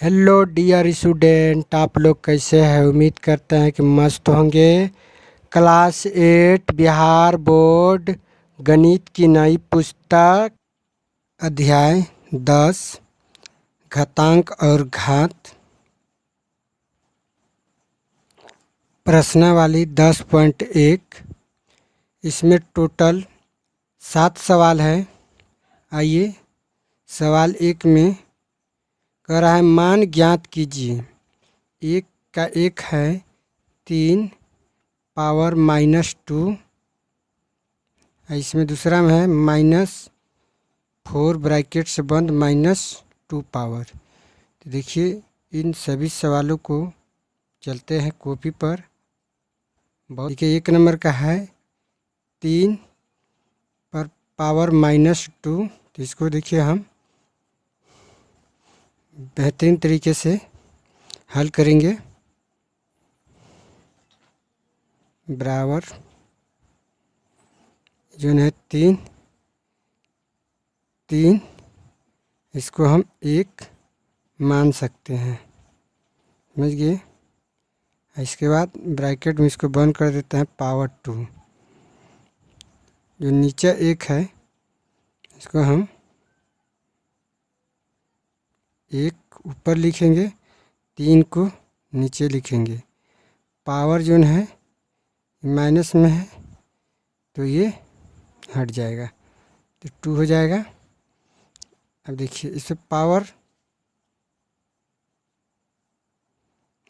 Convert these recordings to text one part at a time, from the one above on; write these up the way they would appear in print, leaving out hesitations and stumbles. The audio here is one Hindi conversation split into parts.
हेलो डियर स्टूडेंट, आप लोग कैसे हैं? उम्मीद करते हैं कि मस्त होंगे। क्लास 8 बिहार बोर्ड गणित की नई पुस्तक अध्याय 10 घातांक और घात प्रश्नावली 10.1। इसमें टोटल 7 सवाल है। आइए सवाल 1 में कह रहा है मान ज्ञात कीजिए। एक का एक है 3 पावर -2। इसमें दूसरा में है -4 ब्रैकेट से बंद -2 पावर। तो देखिए इन सभी सवालों को चलते हैं कॉपी पर। देखिए 1 नंबर का है 3 पर पावर -2। तो इसको देखिए हम बेहतरीन तरीके से हल करेंगे। बराबर जो है 3 इसको हम 1 मान सकते हैं, समझ गए। इसके बाद ब्रैकेट में इसको बंद कर देते हैं पावर 2। जो नीचे 1 है इसको हम 1 ऊपर लिखेंगे, 3 को नीचे लिखेंगे। पावर जो है माइनस में है तो ये हट जाएगा, तो 2 हो जाएगा। अब देखिए इससे पावर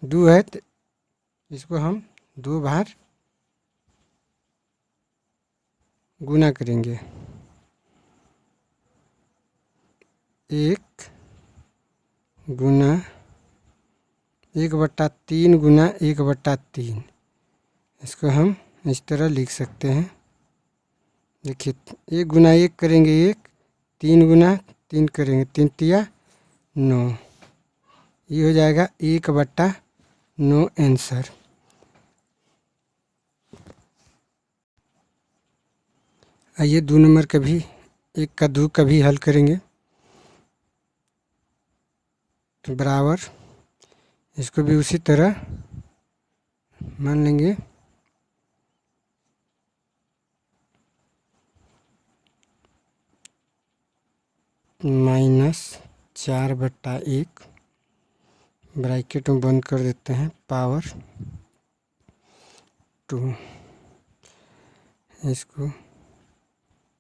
2 है तो इसको हम 2 बार गुना करेंगे। 1 गुना 1/3 गुना 1/3। इसको हम इस तरह लिख सकते हैं। देखिए 1 गुना 1 करेंगे 1, 3 गुना 3 करेंगे 3 तिया 9। ये हो जाएगा 1/9 आंसर। आइए 2 नंबर का भी 1 का 2 का भी हल करेंगे। तो बराबर इसको भी उसी तरह मान लेंगे। -4/1 ब्रैकेट में बंद कर देते हैं पावर 2। इसको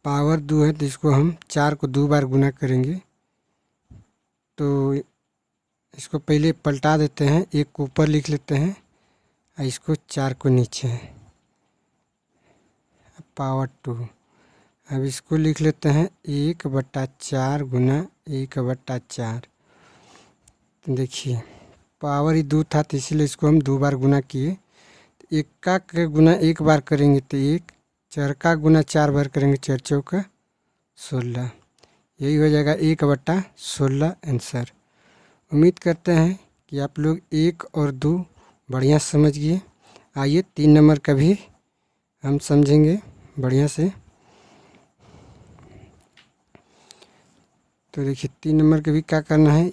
पावर 2 है तो इसको हम 4 को 2 बार गुना करेंगे। तो इसको पहले पलटा देते हैं, 1 को ऊपर लिख लेते हैं और इसको 4 को नीचे, पावर 2। अब इसको लिख लेते हैं 1/4 गुना 1/4। देखिए पावर ही 2 था तो इसीलिए इसको हम 2 बार गुना किए। 1 का गुना 1 बार करेंगे तो 1, 4 का गुना 4 बार करेंगे 4 चौका 16। यही हो जाएगा 1/16 आंसर। उम्मीद करते हैं कि आप लोग 1 और 2 बढ़िया समझ गए। आइए 3 नंबर का भी हम समझेंगे बढ़िया से। तो देखिए 3 नंबर का भी क्या करना है,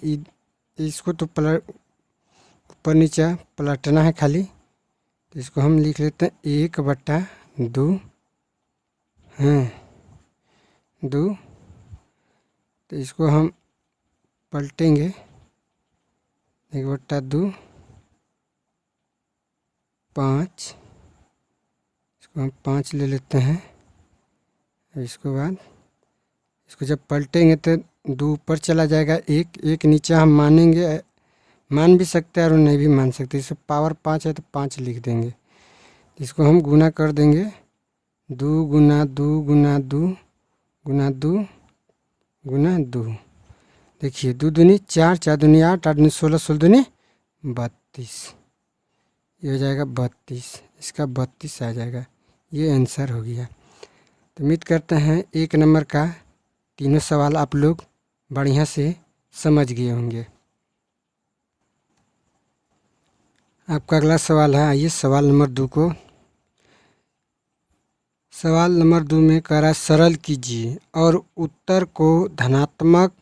इसको तो ऊपर नीचे पलटना है खाली। तो इसको हम लिख लेते हैं 1/2 हैं 2। तो इसको हम पलटेंगे 1/2 5। इसको हम 5 ले लेते हैं। इसके बाद इसको जब पलटेंगे तो 2 ऊपर चला जाएगा, 1 नीचे हम मानेंगे, मान भी सकते हैं और नहीं भी मान सकते। इससे पावर 5 है तो 5 लिख देंगे। इसको हम गुना कर देंगे 2 गुना 2 गुना 2 गुना 2 गुना 2। देखिए 2 दूनी 4, 4 दूनी 8, 8 दूनी 16, 16 दूनी 32। ये हो जाएगा 32। इसका 32 आ जाएगा। ये आंसर हो गया। तो उम्मीद करते हैं 1 नंबर का तीनों सवाल आप लोग बढ़िया से समझ गए होंगे। आपका अगला सवाल है, आइए सवाल नंबर 2 को। सवाल नंबर 2 में कह रहा है सरल कीजिए और उत्तर को धनात्मक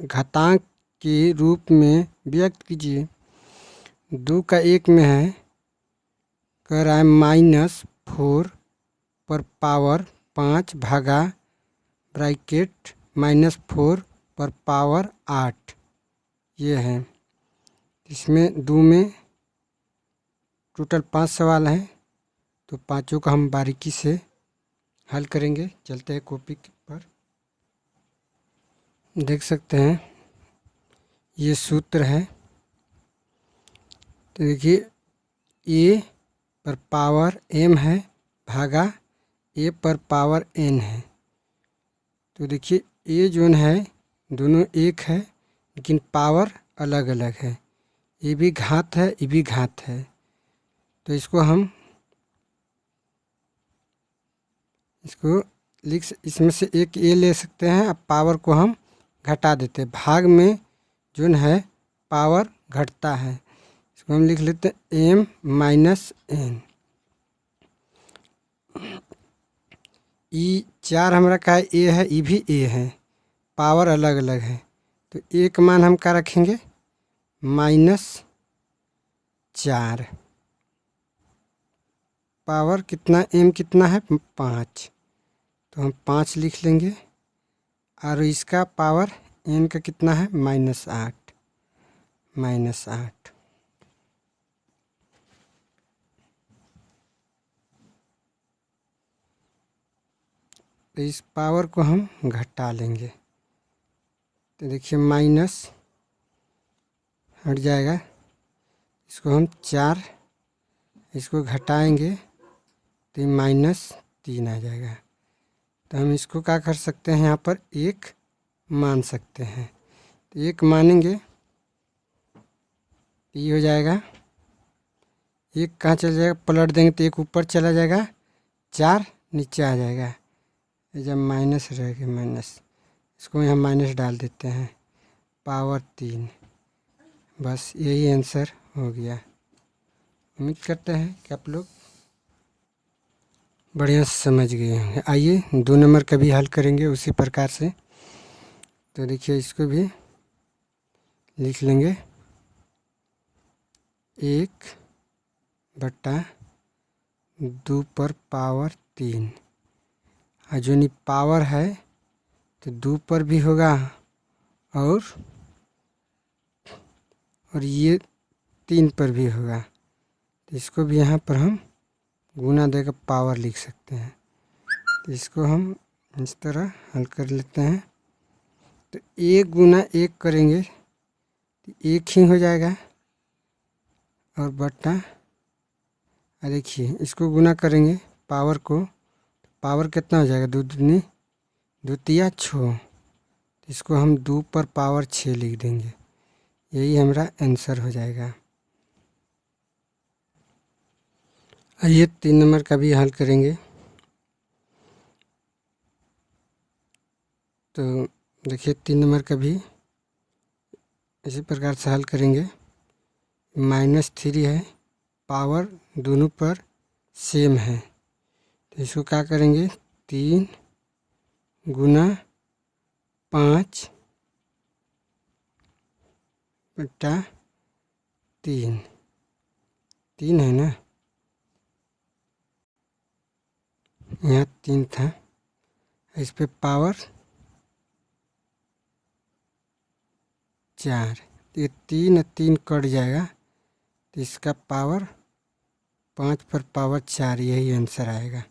घातांक के रूप में व्यक्त कीजिए। 2 का 1 में है, कह रहा है -4 पर पावर 5 भागा ब्रैकेट -4 पर पावर 8, ये है। इसमें 2 में टोटल 5 सवाल हैं, तो पाँचों का हम बारीकी से हल करेंगे। चलते हैं कॉपी पर, देख सकते हैं ये सूत्र है। तो देखिए ए पर पावर m है भागा ए पर पावर n है। तो देखिए ए जोन है दोनों एक है, लेकिन पावर अलग अलग है। ये भी घात है, ये भी घात है। तो इसको इसमें से एक ए ले सकते हैं। अब पावर को हम घटा देते हैं, भाग में जोन है पावर घटता है। इसको हम लिख लेते हैं m - n। ई 4 हमारा का ए है, ई भी ए है, पावर अलग अलग है। तो एक मान हम क्या रखेंगे, -4। पावर कितना, m कितना है 5, तो हम 5 लिख लेंगे। और इसका पावर n का कितना है -8। तो इस पावर को हम घटा लेंगे। तो देखिए माइनस हट जाएगा, इसको हम 4 इसको घटाएंगे तो -3 आ जाएगा। तो हम इसको क्या कर सकते हैं, यहाँ पर 1 मान सकते हैं। तो 1 मानेंगे तो ये हो जाएगा, 1 कहाँ चला जाएगा, पलट देंगे तो 1 ऊपर चला जाएगा, 4 नीचे आ जाएगा। जब माइनस रहेगा माइनस, इसको यहाँ माइनस डाल देते हैं, पावर 3। बस यही आंसर हो गया। उम्मीद करते हैं कि आप लोग बढ़िया समझ गए होंगे। आइए 2 नंबर का भी हल करेंगे उसी प्रकार से। तो देखिए इसको भी लिख लेंगे, 1/2 पर पावर 3। और जो नहीं पावर है तो 2 पर भी होगा, और ये 3 पर भी होगा। तो इसको भी यहाँ पर हम गुना देकर पावर लिख सकते हैं। तो इसको हम इस तरह हल कर लेते हैं। तो 1 गुना 1 करेंगे तो 1 ही हो जाएगा, और बट्टा देखिए इसको गुना करेंगे पावर को, पावर कितना हो जाएगा, 2 दूनी 2 तिया 6। इसको हम 2 पर पावर 6 लिख देंगे, यही हमारा आंसर हो जाएगा। आइए 3 नंबर का भी हल करेंगे। तो देखिए 3 नंबर का भी इसी प्रकार से हल करेंगे। -3 है, पावर दोनों पर सेम है। तो इसको क्या करेंगे, 3 गुना 5 बटा 3 है ना, यहाँ 3 था, इस पे पावर 4। ये 3 कट जाएगा, तो इसका पावर 5 पर पावर 4, यही आंसर आएगा।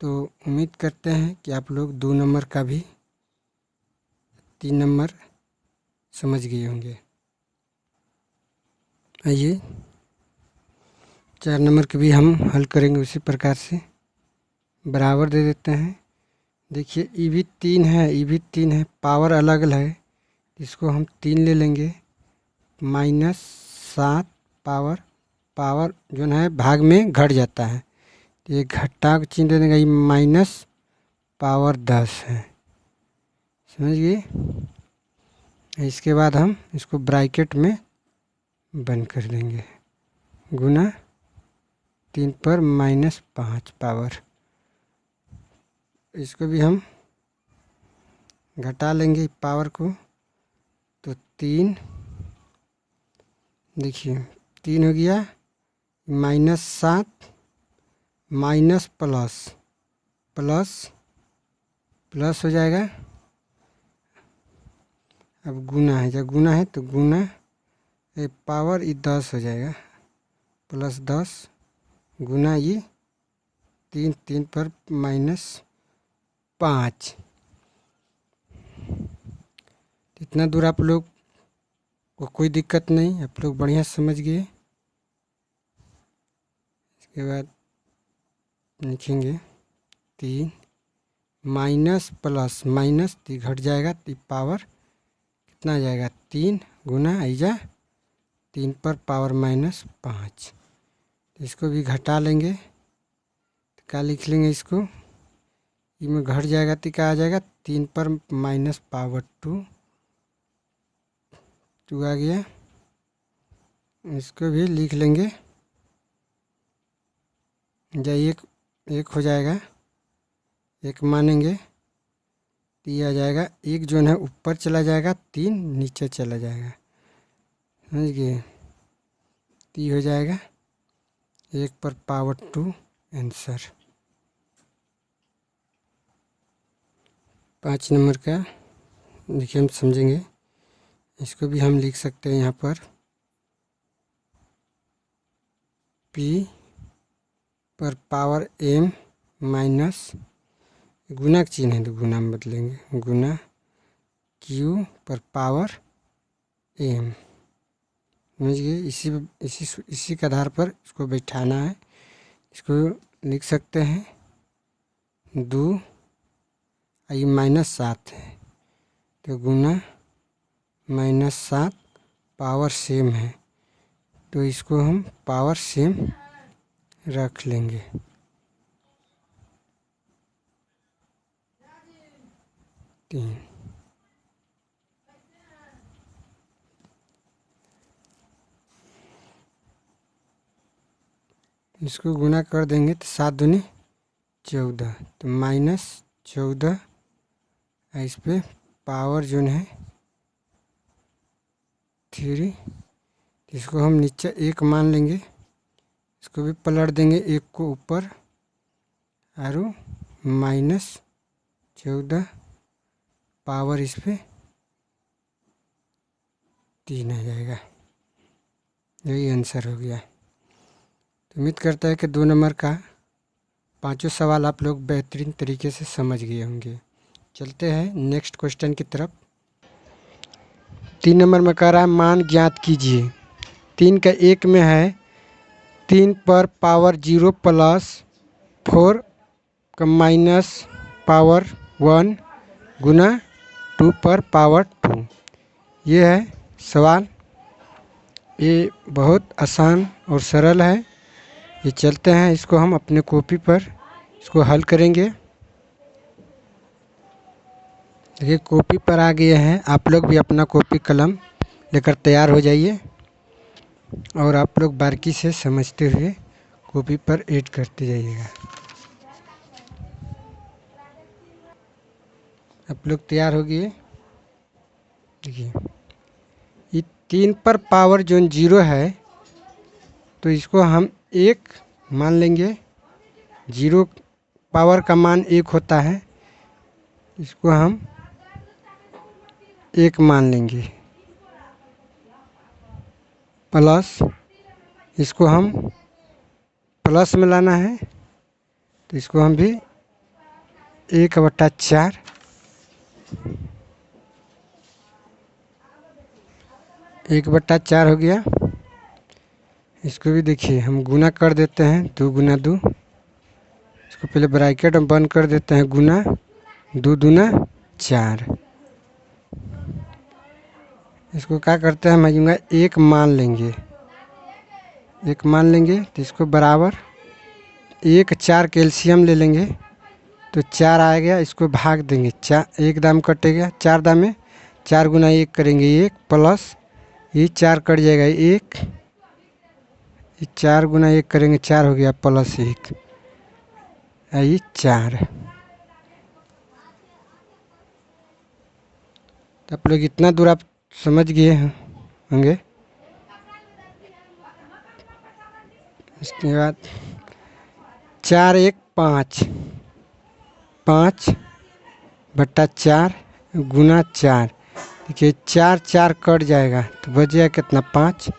तो उम्मीद करते हैं कि आप लोग 2 नंबर का भी 3 नंबर समझ गए होंगे। आइए 4 नंबर के भी हम हल करेंगे उसी प्रकार से, बराबर दे देते हैं। देखिए ई भी 3 है, ई भी 3 है, पावर अलग अलग है। इसको हम 3 ले लेंगे, -7 पावर जो है भाग में घट जाता है, तो ये घटा चिन्ह दे देंगे, ये पावर 10 है। समझ गए। इसके बाद हम इसको ब्रैकेट में बंद कर देंगे, गुना 3 पर -5 पावर। इसको भी हम घटा लेंगे पावर को, तो 3 देखिए 3 हो गया, -7 माइनस प्लस प्लस प्लस हो जाएगा। अब गुना है, जब गुना है तो गुना पावर ये 10 हो जाएगा, +10 गुना ये 3, 3 पर -5। इतना दूर आप लोग को कोई दिक्कत नहीं, आप लोग बढ़िया समझ गए। इसके बाद लिखेंगे 3 माइनस प्लस माइनस घट जाएगा, तो पावर कितना आ जाएगा 3 गुना ऐजा 3 पर पावर -5। तो इसको भी घटा लेंगे, तो क्या लिख लेंगे इसको, इसमें घट जाएगा तो क्या आ जाएगा 3 पर -2 आ गया। इसको भी लिख लेंगे, या एक हो जाएगा, एक मानेंगे तो ये आ जाएगा, एक जो है ऊपर चला जाएगा, 3 नीचे चला जाएगा, समझ गए। तो ये हो जाएगा 1 पर पावर 2 आंसर। 5 नंबर का देखिए हम समझेंगे, इसको भी हम लिख सकते हैं यहाँ पर P पर पावर m माइनस गुना का चिन्ह है तो गुना में बदलेंगे, गुना Q पर पावर m, समझ गए। इसी के आधार पर इसको बैठाना है। इसको लिख सकते हैं 2 ये -7 है तो गुना -7 पावर सेम है, तो इसको हम पावर सेम रख लेंगे। तीन इसको गुना कर देंगे तो 7 दूनी 14, तो -14 इस पे पावर जो है 3, इसको हम नीचे 1 मान लेंगे, इसको भी पलट देंगे 1 को ऊपर और -14 पावर इस पे 3 आ जाएगा। यही आंसर हो गया। तो उम्मीद करता है कि 2 नंबर का 5 सवाल आप लोग बेहतरीन तरीके से समझ गए होंगे। चलते हैं नेक्स्ट क्वेश्चन की तरफ। 3 नंबर में कह रहा है मान ज्ञात कीजिए। 3 का 1 में है 3 पर पावर 0 प्लस 4 का माइनस पावर 1 गुना 2 पर पावर 2। ये है सवाल, ये बहुत आसान और सरल है। ये चलते हैं, इसको हम अपने कॉपी पर इसको हल करेंगे। देखिए कॉपी पर आ गए हैं, आप लोग भी अपना कॉपी कलम लेकर तैयार हो जाइए और आप लोग बारीकी से समझते हुए कॉपी पर ऐड करते जाइएगा। आप लोग तैयार हो गए। देखिए ये 3 पर पावर जो 0 है तो इसको हम 1 मान लेंगे। 0 पावर का मान 1 होता है, इसको हम 1 मान लेंगे। प्लस इसको हम प्लस में लाना है तो इसको हम भी 1/4 1/4 हो गया। इसको भी देखिए हम गुना कर देते हैं, 2 गुना 2, इसको पहले ब्रैकेट में बंद कर देते हैं, गुना 2 दूना 4। इसको क्या करते हैं, मैं कहूँगा 1 मान लेंगे। 1 मान लेंगे तो इसको बराबर 1 4 कैल्शियम ले लेंगे तो 4 आ गया, इसको भाग देंगे, 4 1 दाम कटेगा, 4 दाम में 4 गुना 1 करेंगे 1 प्लस ये 4 कट जाएगा 1, ये 4 गुना 1 करेंगे 4 हो गया प्लस 1 ये 4। तो आप लोग इतना दूर आप समझ गए होंगे। इसके बाद 4 1 5, 5/4 गुना 4। देखिए 4 4 कट जाएगा तो बच जाएगा कितना 5,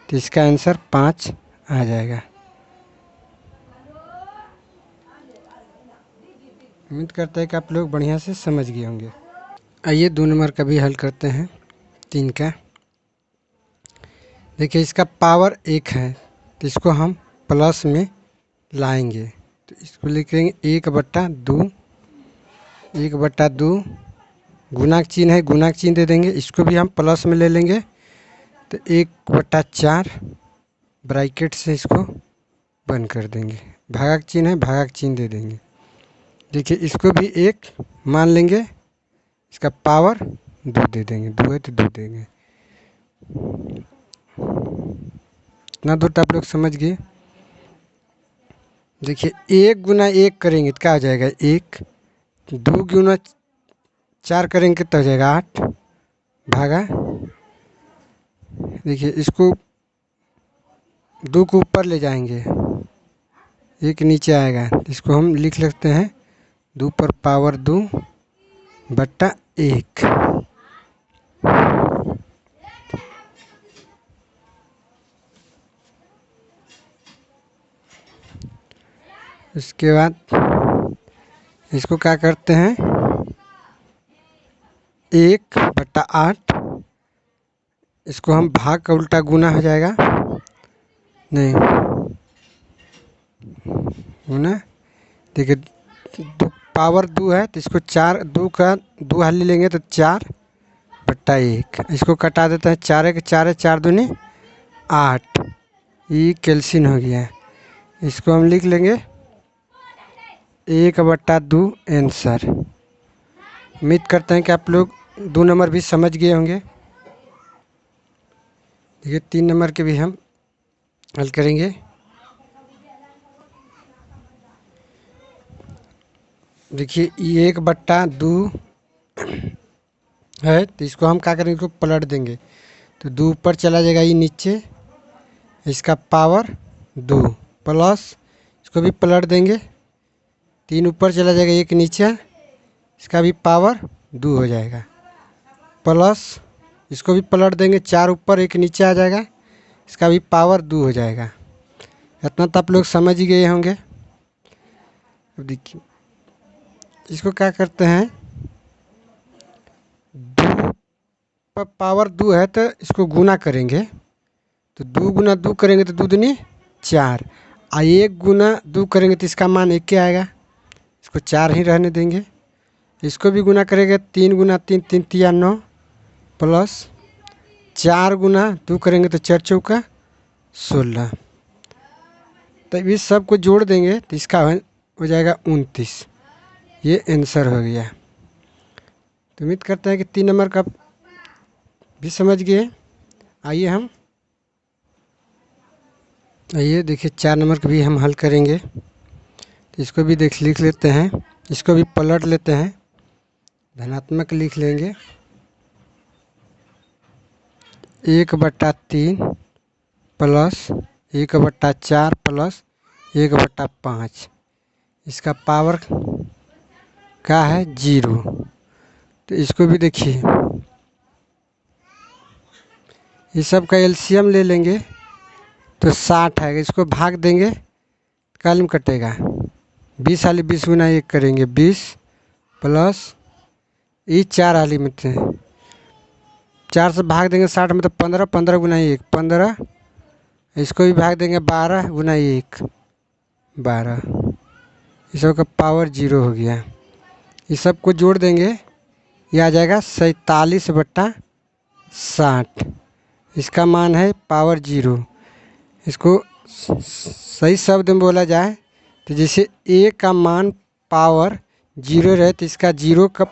तो इसका आंसर 5 आ जाएगा। उम्मीद करते हैं कि आप लोग बढ़िया से समझ गए होंगे। आइए 2 नंबर का भी हल करते हैं, 3 का। देखिए इसका पावर 1 है तो इसको हम प्लस में लाएंगे, तो इसको लिखेंगे 1/2, 1/2 गुना चिन्ह है, गुना चिन्ह दे देंगे। इसको भी हम प्लस में ले लेंगे तो 1/4 ब्रैकेट से इसको बंद कर देंगे। भागाक चिन्ह है, भागाक चिन्ह दे देंगे। देखिए इसको भी 1 मान लेंगे, इसका पावर 2 दे देंगे, 2 है तो 2 देंगे। इतना दूर तो आप लोग समझ गए। देखिए 1 गुना 1 करेंगे तो क्या हो जाएगा 1, 2 गुना 4 करेंगे तो हो जाएगा 8 भागा। देखिए इसको 2 को ऊपर ले जाएंगे, 1 नीचे आएगा, इसको हम लिख लेते हैं 2 पर पावर 2/1। इसके बाद इसको क्या करते हैं 1/8, इसको हम भाग का उल्टा गुना हो जाएगा, नहीं गुना। देखिए पावर 2 है तो इसको 4, 2 का 2 हाली लेंगे तो 4/1। इसको कटा देते हैं, 4 1 4 है, 4 दूनी 8, ये कैल्सियम हो गया। इसको हम लिख लेंगे 1/2 आंसर। उम्मीद करते हैं कि आप लोग 2 नंबर भी समझ गए होंगे। देखिए 3 नंबर के भी हम हल करेंगे। देखिए ये 1/2 है तो इसको हम क्या करेंगे, इसको पलट देंगे तो 2 ऊपर चला जाएगा, ये नीचे, इसका पावर 2 प्लस, इसको भी पलट देंगे, 3 ऊपर चला जाएगा, 1 नीचे, इसका भी पावर 2 हो जाएगा, प्लस इसको भी पलट देंगे, 4 ऊपर 1 नीचे आ जाएगा, इसका भी पावर 2 हो जाएगा। इतना तो आप लोग समझ ही गए होंगे। अब देखिए इसको क्या करते हैं, 2 पर पावर 2 है तो इसको गुना करेंगे, तो 2 गुना 2 करेंगे तो 2 दूनी 4, 1 गुना 2 करेंगे तो इसका मान 1 आएगा, इसको 4 ही रहने देंगे। इसको भी गुना करेंगे, 3 गुना 3 3 3 9 प्लस 4 गुना 2 करेंगे तो 4 चौका 16, तो इस सब को जोड़ देंगे तो इसका हो जाएगा 29। ये आंसर हो गया। तो उम्मीद करते हैं कि 3 नंबर का भी समझ गए। आइए देखिए 4 नंबर का भी हम हल करेंगे, तो इसको भी लिख लेते हैं, इसको भी पलट लेते हैं, धनात्मक लिख लेंगे 1/3 प्लस 1/4 प्लस 1/5, इसका पावर क्या है 0। तो इसको भी देखिए इस सब का एलसीएम ले लेंगे तो 60 है, इसको भाग देंगे काल में कटेगा, 20 हाली 20 गुना 1 करेंगे 20 प्लस ये 4 हाली में थे, 4 से भाग देंगे 60 में तो 15, 15 गुना 1 15, इसको भी भाग देंगे 12 गुना 1 12, इस सब का पावर 0 हो गया। इस सब को जोड़ देंगे, ये आ जाएगा 47/60, इसका मान है पावर 0। इसको सही शब्द में बोला जाए तो जैसे ए का मान पावर 0 रहे तो इसका 0 का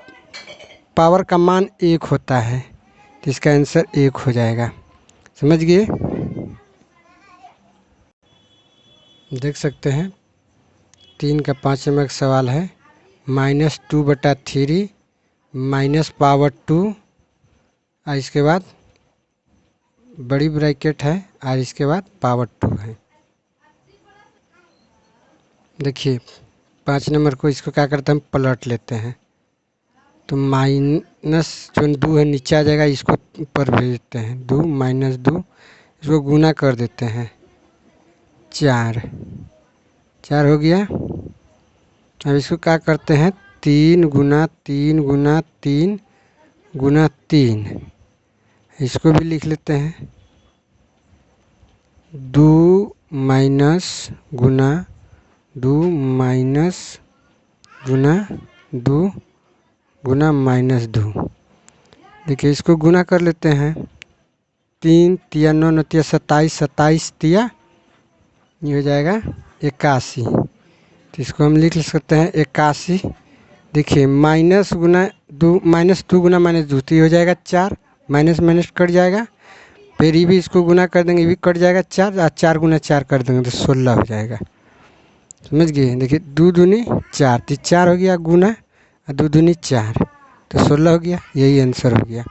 पावर का मान 1 होता है, तो इसका आंसर 1 हो जाएगा। समझ गए। देख सकते हैं 3 का 5 नंबर का सवाल है, -2/3 माइनस पावर 2, और इसके बाद बड़ी ब्रैकेट है और इसके बाद पावर 2 है। देखिए 5 नंबर को इसको क्या करते हैं, हम पलट लेते हैं। तो माइनस जो 2 है नीचे आ जाएगा, इसको ऊपर भेज देते हैं। 2 माइनस 2, इसको गुना कर देते हैं। 4 हो गया। अब इसको क्या करते हैं, 3 गुना 3 गुना 3 गुना 3, इसको भी लिख लेते हैं। 2 माइनस गुना 2 माइनस गुना 2 गुना माइनस 2। देखिए इसको गुना कर लेते हैं। 3 तिया 9 9 तिया 27, 27 तिया ये हो जाएगा 81। तो इसको हम लिख सकते हैं 81। देखिए माइनस गुना 2 माइनस 2 गुना माइनस 2, तो ये हो जाएगा 4। माइनस माइनस कट जाएगा, फिर ये भी इसको गुना कर देंगे, ये भी कट जाएगा 4, और 4 गुना 4 कर देंगे तो 16 हो जाएगा। समझ गए। देखिए 2 दूनी 4, तो 4 हो गया गुना, और 2 दूनी 4, तो 16 हो गया। यही आंसर हो गया।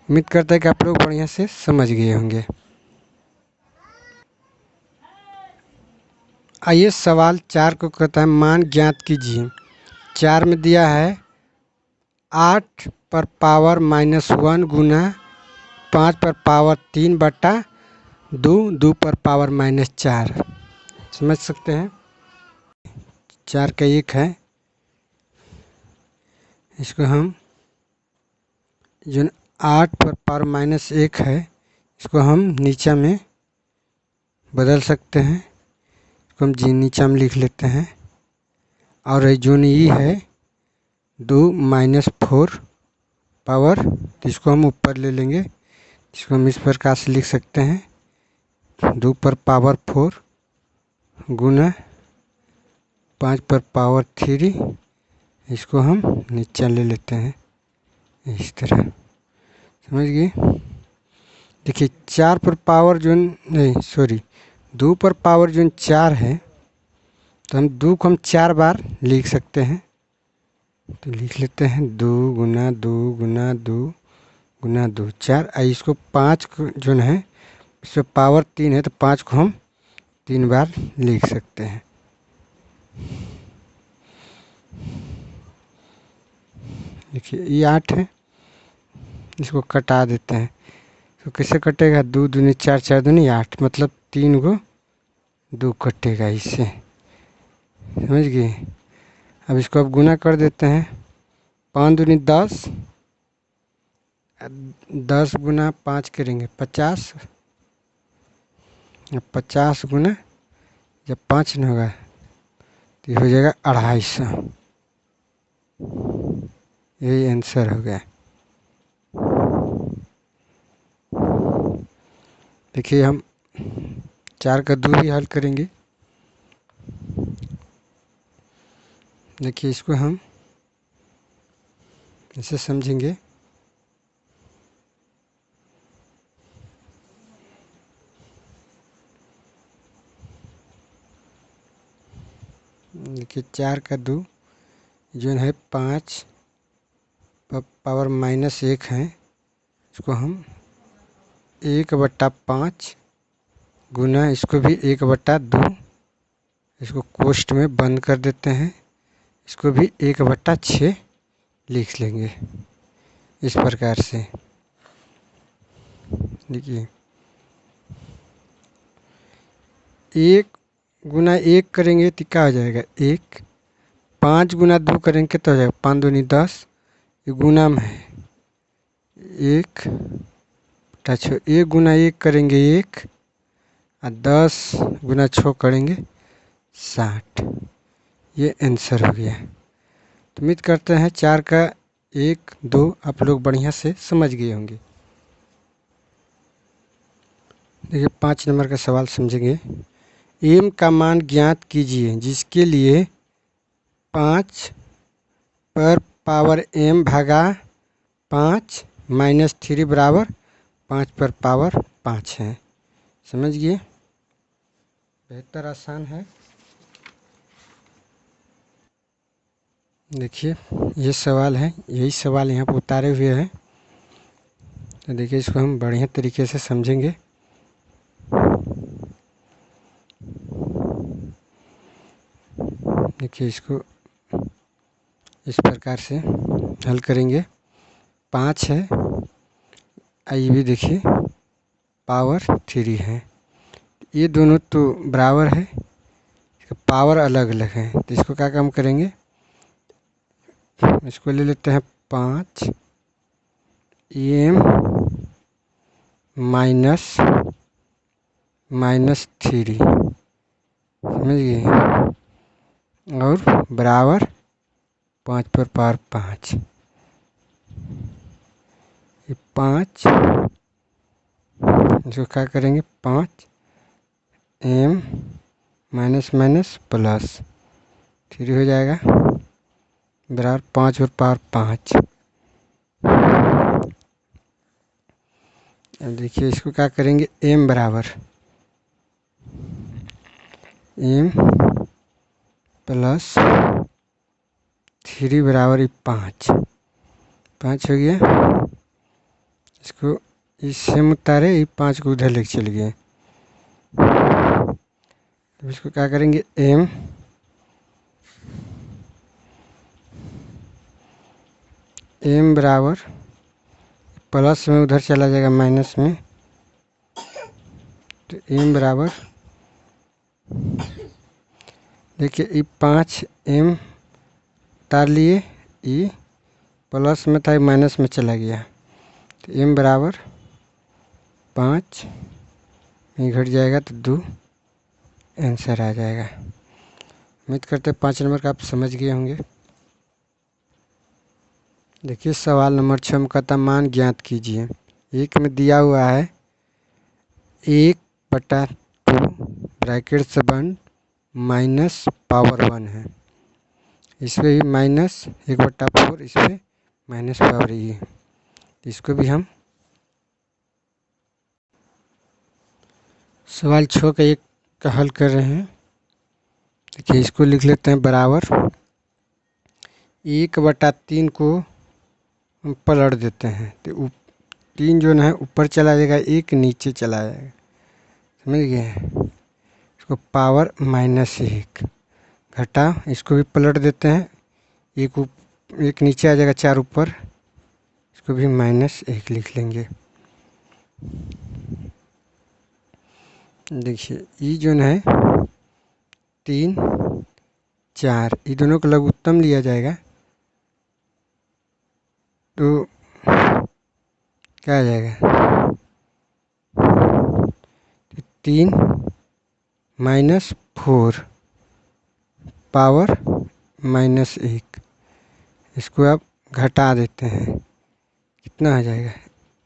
उम्मीद करता है कि आप लोग बढ़िया से समझ गए होंगे। आइए सवाल 4 को कहता है मान ज्ञात कीजिए। 4 में दिया है 8 पर पावर -1 गुना 5 पर पावर 3 बटा 2 2 पर पावर -4। समझ सकते हैं। 4 का 1 है, इसको हम जो 8 पर पावर -1 है इसको हम नीचा में बदल सकते हैं। इसको हम जी नीचा में लिख लेते हैं। और जो ई है 2 -4 पावर, तो इसको हम ऊपर ले लेंगे। इसको हम इस प्रकार से लिख सकते हैं। 2 पर पावर 4 गुना 5 पर पावर 3, इसको हम नीचे ले लेते हैं इस तरह। समझ गए। देखिए 4 पर पावर जो नहीं सॉरी 2 पर पावर जो 4 है, तो हम 2 को हम 4 बार लिख सकते हैं। तो लिख लेते हैं 2 गुना 2 गुना 2 गुना 2 4। इसको 5 जो है इस पर पावर 3 है, तो 5 को हम 3 बार लिख सकते हैं। देखिए ये 8 है, इसको कटा देते हैं। तो कैसे कटेगा, 2 दूनी 4 4 दूनी 8, मतलब 3 को 2 कटेगा इससे। समझ गए। अब इसको अब गुना कर देते हैं। 5 दूनी 10, 10 गुना 5 करेंगे 50, 50 गुना जब 5 न होगा तो हो जाएगा 250। यही आंसर हो गया। देखिए हम 4 का 2 भी हल करेंगे। देखिए इसको हम इसे समझेंगे। देखिए 4 का 2 जो है 5 पावर -1 है, इसको हम 1/5 गुना इसको भी 1/2, इसको कोष्ठ में बंद कर देते हैं। इसको भी 1/6 लिख लेंगे इस प्रकार से। देखिए 1 गुना 1 करेंगे तो क्या हो जाएगा 1। 5 गुना 2 करेंगे कितना हो जाएगा 5 दूनी 10, ये गुना में है 1 बटा 6। 1 गुना 1 करेंगे 1, और 10 गुना 6 करेंगे 60। ये आंसर हो गया। तो उम्मीद करते हैं 4 का 1 2 आप लोग बढ़िया से समझ गए होंगे। देखिए 5 नंबर का सवाल समझेंगे। m का मान ज्ञात कीजिए जिसके लिए 5 पर पावर m भागा 5 -3 बराबर 5 पर पावर 5 है। समझ गए। बेहतर आसान है। देखिए ये सवाल है, यही सवाल यहाँ पर उतारे हुए हैं। तो देखिए इसको हम बढ़िया तरीके से समझेंगे। देखिए इसको इस प्रकार से हल करेंगे। 5 है, ये भी देखिए पावर 3 है, ये दोनों तो बराबर है, पावर अलग अलग है। तो इसको क्या काम करेंगे, इसको ले लेते हैं 5 m माइनस 3, समझ गए, और बराबर 5 पर पावर 5। ये 5, इसको क्या करेंगे 5 m माइनस प्लस 3 हो जाएगा, बराबर 5 पर पावर 5। अब देखिए इसको क्या करेंगे, m बराबर m प्लस 3 बराबर 5 हो गया। इसको इससे उतारे, ये 5 को उधर लेके चल गए। तो इसको क्या करेंगे, m बराबर प्लस में उधर चला जाएगा माइनस में, तो m बराबर देखिए ये 5 m उतार लिए, ये प्लस में था माइनस में चला गया, तो m बराबर 5 में घट जाएगा तो 2 आंसर आ जाएगा। उम्मीद करते हैं 5 नंबर का आप समझ गए होंगे। देखिए सवाल नंबर 6 का था मान ज्ञात कीजिए। एक में दिया हुआ है 1/2 ब्रैकेट से बन माइनस पावर 1 है, इसमें भी माइनस 1/4, इसमें माइनस पावर है। इसको भी हम सवाल 6 का 1 का हल कर रहे हैं। देखिए इसको लिख लेते हैं बराबर 1/3 को हम पलट देते हैं, तो 3 जो है ऊपर चला जाएगा, 1 नीचे चला जाएगा, समझ गए। इसको पावर -1 घटा, इसको भी पलट देते हैं, 1 नीचे आ जाएगा, 4 ऊपर, इसको भी -1 लिख लेंगे। देखिए ये जो है 3 4, ये दोनों को लघुत्तम लिया जाएगा, तो क्या आ जाएगा, 3 -4 पावर -1, इसको आप घटा देते हैं, कितना आ जाएगा,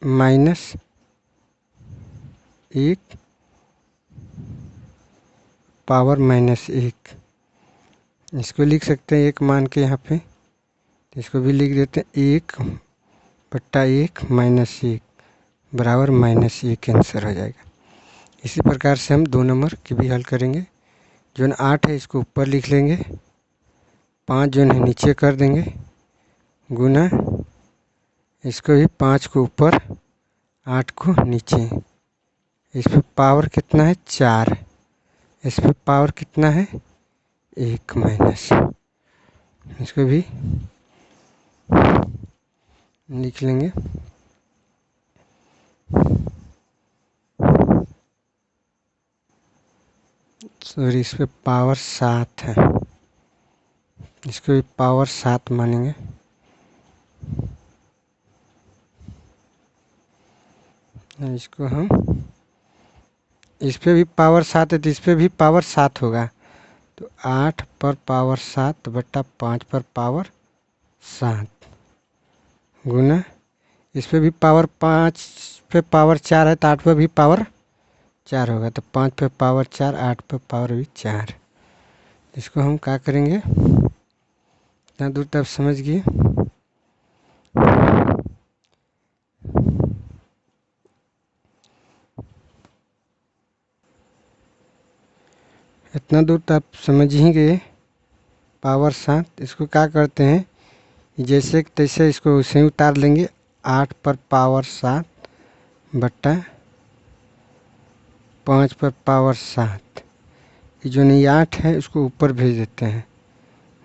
-1 पावर -1। इसको लिख सकते हैं 1 मान के यहाँ पे, इसको भी लिख देते हैं 1/1 -1 बराबर -1 आंसर हो जाएगा। इसी प्रकार से हम 2 नंबर की भी हल करेंगे। जो 8 है इसको ऊपर लिख लेंगे, 5 जो है नीचे कर देंगे, गुना इसको भी 5 को ऊपर 8 को नीचे, इस पर पावर कितना है 4, इस पर पावर कितना है 1 माइनस, इसको भी लिख लेंगे। सॉरी, इस पे पावर 7 है, इसको भी पावर 7 मानेंगे। इसको हम, इस पे भी पावर 7 है तो इस पे भी पावर 7 होगा, तो 8 पर पावर 7 बटा 5 पर पावर 7 गुना, इस पे भी पावर 5 पे पावर 4 है तो 8 पे भी पावर 4 होगा, तो 5 पे पावर 4, 8 पे पावर भी 4। इसको हम क्या करेंगे, इतना दूर तक समझ गए। इतना दूर तक समझ ही गए। पावर 7, इसको क्या करते हैं, जैसे तैसे इसको उसे ही उतार लेंगे, 8 पर पावर 7 बट्टा 5 पर पावर 7, ये जो नहीं 8 है उसको ऊपर भेज देते हैं,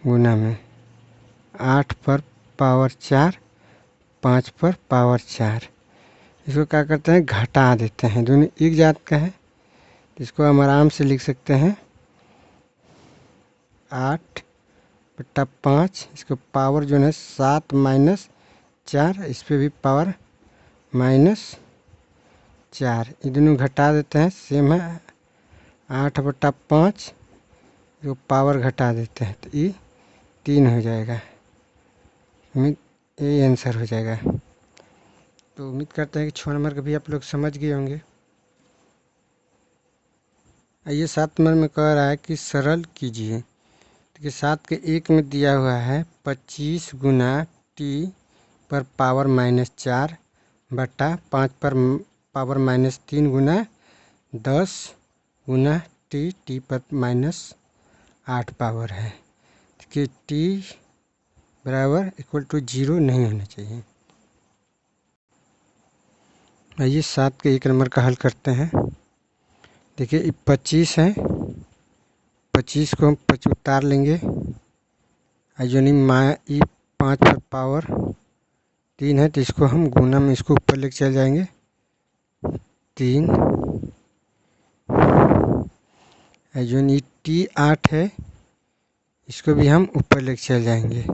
गुना में 8 पर पावर 4, 5 पर पावर 4। इसको क्या करते हैं, घटा देते हैं। दोनों एक जात का है तो इसको हम आराम से लिख सकते हैं 8/5। इसको पावर जो है 7 माइनस 4, इस पर भी पावर -4। ये दोनों घटा देते हैं, सेम है। 8/5 जो पावर घटा देते हैं तो ये 3 हो जाएगा। यही आंसर हो जाएगा। तो उम्मीद करते हैं कि 6 नंबर का भी आप लोग समझ गए होंगे। आइए 7 नंबर में कह रहा है कि सरल कीजिए। देखिए 7 के 1 में दिया हुआ है 25 गुना टी पर पावर -4 बटा 5 पर पावर -3 गुना 10 गुना टी पर -8 पावर है। देखिए टी बराबर इक्वल टू 0 नहीं होना चाहिए। आइए 7 के 1 नंबर का हल करते हैं। देखिए ये 25 है, 25 को हम उतार लेंगे। यानी ये 5 पर पावर 3 है तो इसको हम गुना में इसको ऊपर लेके चल जाएंगे 3। यानी टी 8 है, इसको भी हम ऊपर लेके चल जाएंगे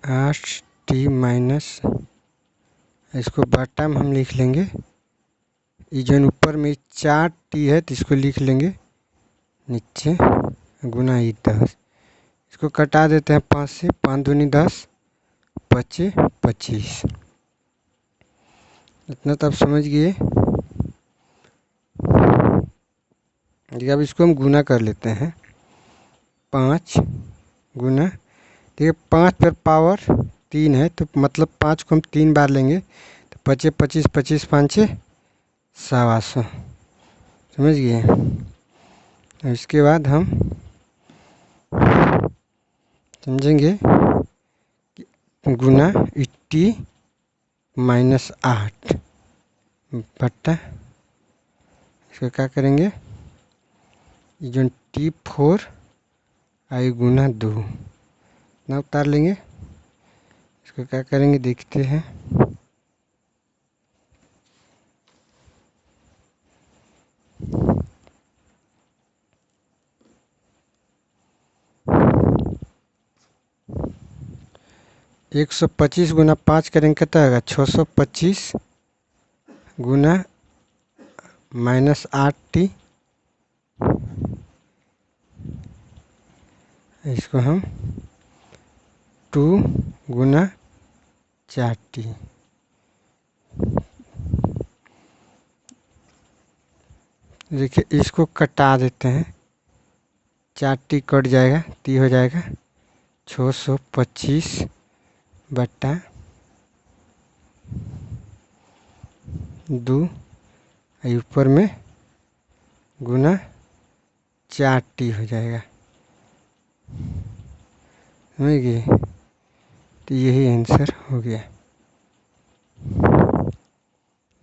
8t माइनस, इसको बटा में हम लिख लेंगे। ये जो ऊपर में 4t है तो इसको लिख लेंगे नीचे गुना 10। इसको कटा देते हैं 5 से, 5 दूनी 10, 25 25। इतना तो आप समझ गए। देखिए अब इसको हम गुना कर लेते हैं 5 गुना। देखिए 5 पर पावर 3 है तो मतलब 5 को हम 3 बार लेंगे तो 25 25 25 5 125। समझ गए। इसके बाद हम समझेंगे कि गुना 80 माइनस 8 बट्टा इसको क्या करेंगे, जो T4 आई गुना 2 ना उतार लेंगे। इसको क्या करेंगे देखते हैं। एक 125 गुना 5 करेंगे कितना होगा, 625 गुना -8t। इसको हम 2 गुना 4t। देखिए इसको कटा देते हैं, 4t कट जाएगा, टी हो जाएगा 625 बट्टा 2 ऊपर में गुना 4t हो जाएगा। समझ गए। तो यही आंसर हो गया।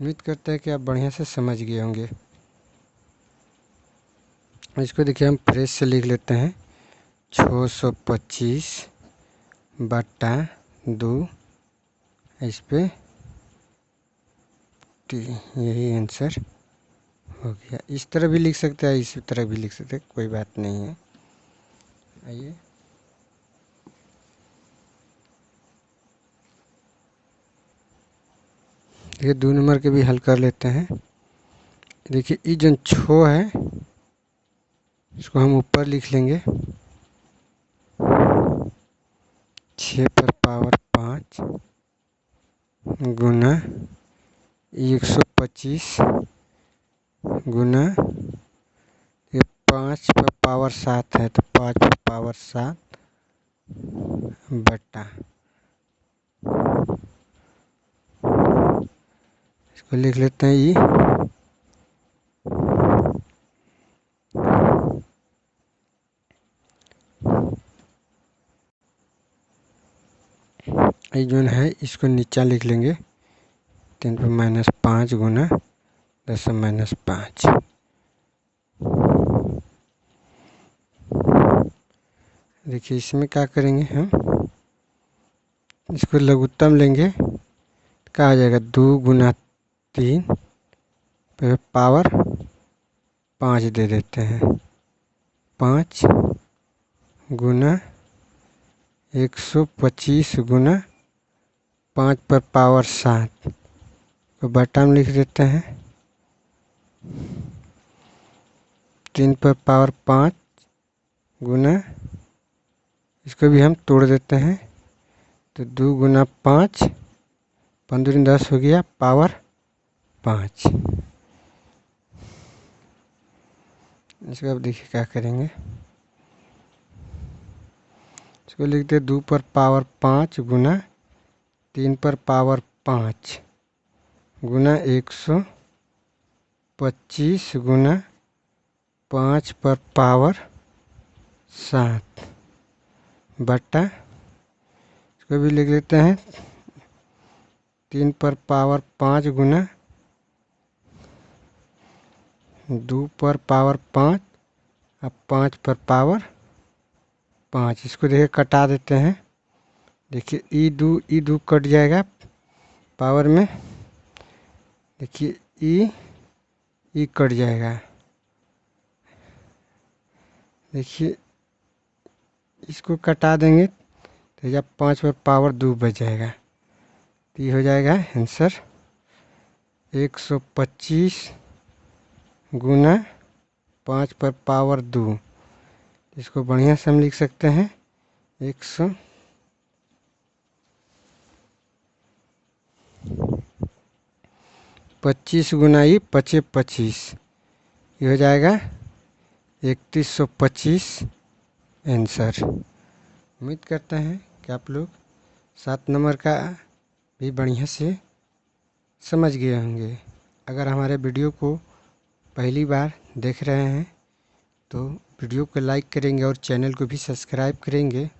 उम्मीद करते हैं कि आप बढ़िया से समझ गए होंगे। इसको देखिए हम फ्रेश से लिख लेते हैं 625 बट्टा 2 इस पे टी। यही आंसर हो गया। इस तरह भी लिख सकते हैं, इस तरह भी लिख सकते हैं, कोई बात नहीं है। आइए देखिए 2 नंबर के भी हल कर लेते हैं। देखिए ये जो 6 है इसको हम ऊपर लिख लेंगे 6 पर पावर 5 गुना 125 गुना 5 पर पावर 7 है तो 5 पर पावर 7 बट्टा इसको लिख लेते हैं ये जो है इसको नीचा लिख लेंगे 3 पर -5 गुना 10 -5। देखिए इसमें क्या करेंगे हम, इसको लघुत्तम लेंगे, क्या आ जाएगा 2 गुना 3 फिर पावर 5 दे देते हैं। 5 गुना 125 गुना 5 पर पावर 7 तो बटा में लिख देते हैं। 3 पर पावर 5 गुना, इसको भी हम तोड़ देते हैं तो 2 गुना 5 15 10 हो गया पावर 5। इसको अब देखिए क्या करेंगे, इसको लिखते 2 पर पावर 5 गुना 3 पर पावर 5 गुना 125 गुना 5 पर पावर 7 बटा, इसको भी लिख लेते हैं 3 पर पावर 5 गुना 2 पर पावर 5 अब 5 पर पावर 5। इसको देखिए कटा देते हैं, देखिए ई दो कट जाएगा पावर में, देखिए ई कट जाएगा, देखिए इसको कटा देंगे तो जब 5 पर पावर 2 बच जाएगा तो ये हो जाएगा आंसर 125 गुना 5 पर पावर 2। इसको बढ़िया से हम लिख सकते हैं 125 गुना ये 25 ये हो जाएगा 3125 आंसर। उम्मीद करते हैं कि आप लोग 7 नंबर का भी बढ़िया से समझ गए होंगे। अगर हमारे वीडियो को पहली बार देख रहे हैं तो वीडियो को लाइक करेंगे और चैनल को भी सब्सक्राइब करेंगे।